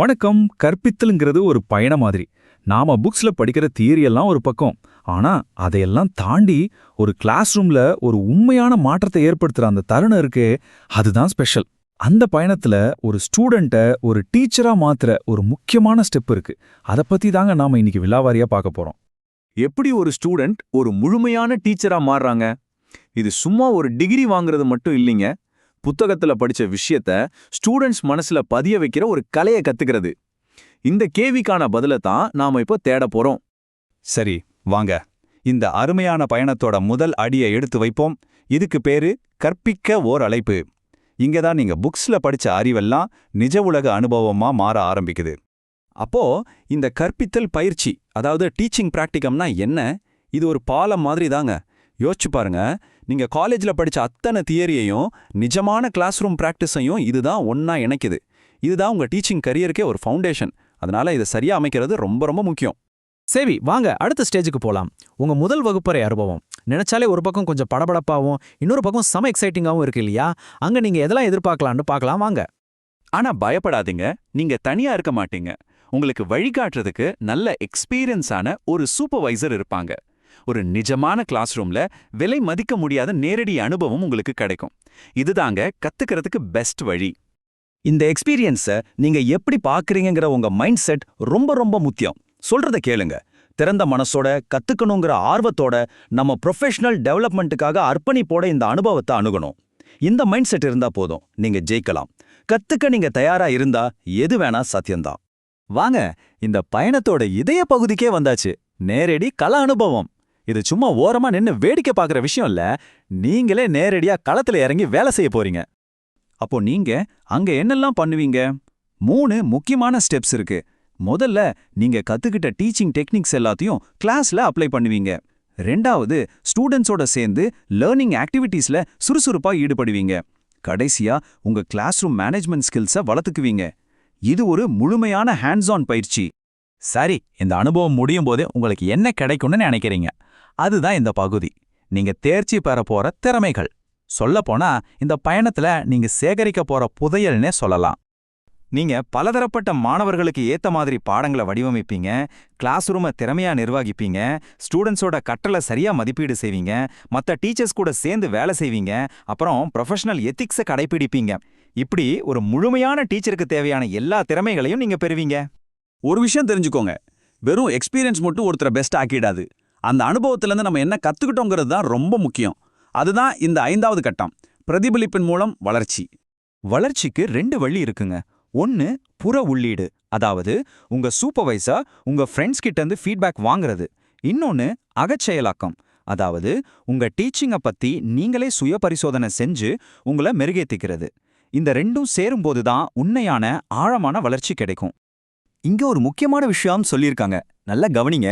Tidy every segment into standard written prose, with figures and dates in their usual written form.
வணக்கம். கற்பித்தல்ங்கிறது ஒரு பயணம் மாதிரி. நாம புக்ஸ்ல படிக்கிற தியரி எல்லாம் ஒரு பக்கம். ஆனா அதையெல்லாம் தாண்டி ஒரு கிளாஸ் ரூம்ல ஒரு உண்மையான மாற்றத்தை ஏற்படுத்துற அந்த தருணம் இருக்கே, அதுதான் ஸ்பெஷல். அந்த பயணத்துல ஒரு ஸ்டூடெண்ட்ட ஒரு டீச்சரா மாத்துற ஒரு முக்கியமான ஸ்டெப் இருக்கு. அத பத்தி தாங்க நாம இன்னைக்கு விலாவாரியா பார்க்க போறோம். எப்படி ஒரு ஸ்டூடெண்ட் ஒரு முழுமையான டீச்சரா மாறுறாங்க? இது சும்மா ஒரு டிகிரி வாங்குறது மட்டும் இல்லைங்க. புத்தகத்துல படிச்ச விஷயத்த ஸ்டூடெண்ட்ஸ் மனசுல பதிய வைக்கிற ஒரு கலையை கத்துக்கிறது. இந்த கேள்விக்கான பதில தான் நாம இப்போ தேட போறோம். சரி, வாங்க இந்த அருமையான பயணத்தோட முதல் அடியை எடுத்து வைப்போம். இதுக்கு பேரு கற்பிக்க ஓர் அழைப்பு. இங்க தான் நீங்க புக்ஸ்ல படிச்ச அறிவெல்லாம் நிஜ உலக அனுபவமா மாற ஆரம்பிக்குது. அப்போ இந்த கற்பித்தல் பயிற்சி, அதாவது டீச்சிங் பிராக்டிகம்னா என்ன? இது ஒரு பாலம் மாதிரி தாங்க. யோசிச்சு பாருங்க, நீங்க காலேஜ்ல படிச்ச அத்தனை தியரியையும் நிஜமான கிளாஸ் ரூம் பிராக்டிஸையும் இதுதான் ஒன்னா இணைக்குது. இதுதான் உங்க டீச்சிங் கரியருக்கே ஒரு ஃபவுண்டேஷன். அதனால இதை சரியா அமைக்கிறது ரொம்ப ரொம்ப முக்கியம். சரி, வாங்க அடுத்த ஸ்டேஜுக்கு போலாம். உங்க முதல் வகுப்பறை அனுபவம் நினைச்சாலே ஒரு பக்கம் கொஞ்சம் படபடப்பாவும் இன்னொரு பக்கம் செம எக்ஸைட்டிங்காவும் இருக்கு இல்லையா? அங்க நீங்க எதெல்லாம் எதிர்பார்க்கலாம்னு பார்க்கலாம் வாங்க. ஆனா பயப்படாதீங்க, நீங்க தனியா இருக்க மாட்டீங்க. உங்களுக்கு வழிகாட்டுறதுக்கு நல்ல எக்ஸ்பீரியன்ஸான ஒரு சூப்பர்வைசர் இருப்பாங்க. ஒரு நிஜமான கிளாஸ் ரூம்ல விலை மதிக்க முடியாத நேரடி அனுபவம் உங்களுக்கு கிடைக்கும். இதுதாங்க கத்துக்கிறதுக்கு பெஸ்ட் வழி. இந்த எக்ஸ்பீரியன்ஸை நீங்க எப்படி பாக்குறீங்கிற உங்க மைண்ட் செட் ரொம்ப ரொம்ப முக்கியம். சொல்றத கேளுங்க. திறந்த மனசோட கத்துக்கணுங்கிற ஆர்வத்தோட நம்ம ப்ரொஃபஷனல் டெவலப்மெண்ட்டுக்காக அர்ப்பணிப்போட இந்த அனுபவத்தை அணுகணும். இந்த மைண்ட் செட் இருந்தா போதும், நீங்க ஜெயிக்கலாம். கத்துக்க நீங்க தயாரா இருந்தா எது வேணா சத்தியம்தான். வாங்க, இந்த பயணத்தோட இதய பகுதிக்கே வந்தாச்சு. நேரடி கள அனுபவம். இது சும்மா ஓரமா நின்னு வேடிக்கை பார்க்குற விஷயம் இல்ல. நீங்களே நேரடியா களத்துல இறங்கி வேலை செய்ய போறீங்க. அப்போ நீங்க அங்க என்னெல்லாம் பண்ணுவீங்க? 3 முக்கியமான ஸ்டெப்ஸ் இருக்கு. முதல்ல நீங்க கத்துக்கிட்ட டீச்சிங் டெக்னிக்ஸ் எல்லாத்தையும் கிளாஸ்ல அப்ளை பண்ணுவீங்க. ரெண்டாவது, ஸ்டூடெண்ட்ஸோட சேர்ந்து லேர்னிங் ஆக்டிவிட்டீஸ்ல சுறுசுறுப்பா ஈடுபடுவீங்க. கடைசியா உங்க கிளாஸ் ரூம் மேனேஜ்மெண்ட் ஸ்கில்ஸை வளர்த்துக்குவீங்க. இது ஒரு முழுமையான ஹேண்ட்ஸ் ஆன் பயிற்சி. சரி, இந்த அனுபவம் முடியும் போது உங்களுக்கு என்ன கிடைக்கும்னு நினைக்கிறீங்க? அதுதான் இந்த பகுதி. நீங்க தேர்ச்சி பெற போற திறமைகள். சொல்லப்போனா இந்த பயணத்துல நீங்க சேகரிக்க போற புதையல்னே சொல்லலாம். நீங்க பலதரப்பட்ட மாணவர்களுக்கு ஏத்த மாதிரி பாடங்களை வடிவமைப்பீங்க, கிளாஸ் ரூமை திறமையா நிர்வகிப்பீங்க, ஸ்டூடெண்ட்ஸோட கற்றலை சரியா மதிப்பீடு செய்வீங்க, மற்ற டீச்சர்ஸ் கூட சேர்ந்து வேலை செய்வீங்க, அப்புறம் ப்ரொஃபஷனல் எத்திக்ஸை கடைபிடிப்பீங்க. இப்படி ஒரு முழுமையான டீச்சருக்கு தேவையான எல்லா திறமைகளையும் நீங்க பெறுவீங்க. ஒரு விஷயம் தெரிஞ்சுக்கோங்க, வெறும் எக்ஸ்பீரியன்ஸ் மட்டும் ஒருத்தரை பெஸ்ட் ஆக்கிடாது. அந்த அனுபவத்திலேருந்து நம்ம என்ன கத்துக்கிட்டோங்கிறது தான் ரொம்ப முக்கியம். அதுதான் இந்த 5வது கட்டம், பிரதிபலிப்பின் மூலம் வளர்ச்சி. வளர்ச்சிக்கு 2 வழி இருக்குங்க. ஒன்னு புற உள்ளீடு, அதாவது உங்க சூப்பர்வைசர் உங்க ஃப்ரெண்ட்ஸ் கிட்ட இருந்து ஃபீட்பேக் வாங்குறது. இன்னொன்னு அகச்செயலாக்கம், அதாவது உங்க டீச்சிங்கை பத்தி நீங்களே சுய பரிசோதனை செஞ்சு உங்களை மெருகேத்திக்கிறது. இந்த 2ம் சேரும்போது தான் உண்மையான ஆழமான வளர்ச்சி கிடைக்கும். இங்க ஒரு முக்கியமான விஷயம் சொல்லியிருக்காங்க, நல்லா கவனிங்க.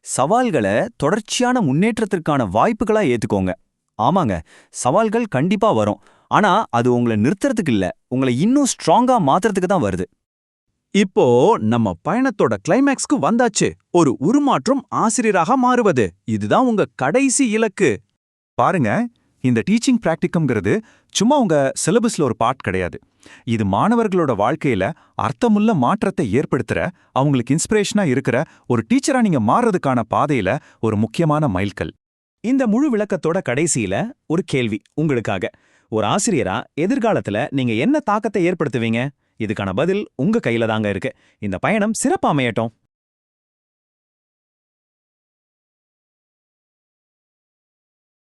சவால்களை தொடர்ச்சியான முன்னேற்றத்திற்கான வாய்ப்புகளா ஏத்துக்கோங்க. ஆமாங்க, சவால்கள் கண்டிப்பா வரும். ஆனா அது உங்களை நிறுத்துறதுக்கு இல்ல, உங்களை இன்னும் ஸ்ட்ராங்கா மாத்துறதுக்கு தான் வருது. இப்போ நம்ம பயணத்தோட கிளைமேக்ஸ்க்கு வந்தாச்சு. ஒரு உருமாற்றம் ஆசிரியராக மாறுவது. இதுதான் உங்க கடைசி இலக்கு. பாருங்க, இந்த டீச்சிங் பிராக்டிகம்ங்கிறது சும்மா உங்க சிலபஸ்ல ஒரு பார்ட் கிடையாது. இது மாணவர்களோட வாழ்க்கையில அர்த்தமுள்ள மாற்றத்தை ஏற்படுத்துற, அவங்களுக்கு இன்ஸ்பிரேஷனா இருக்கிற ஒரு டீச்சரா நீங்க மாறுறதுக்கான பாதையில ஒரு முக்கியமான மைல்கல். இந்த முழு விளக்கத்தோட கடைசியில ஒரு கேள்வி உங்களுக்காக. ஒரு ஆசிரியரா எதிர்காலத்துல நீங்க என்ன தாக்கத்தை ஏற்படுத்துவீங்க? இதுக்கான பதில் உங்க கையில தாங்க இருக்கு. இந்த பயணம் சிறப்பா அமையட்டும்.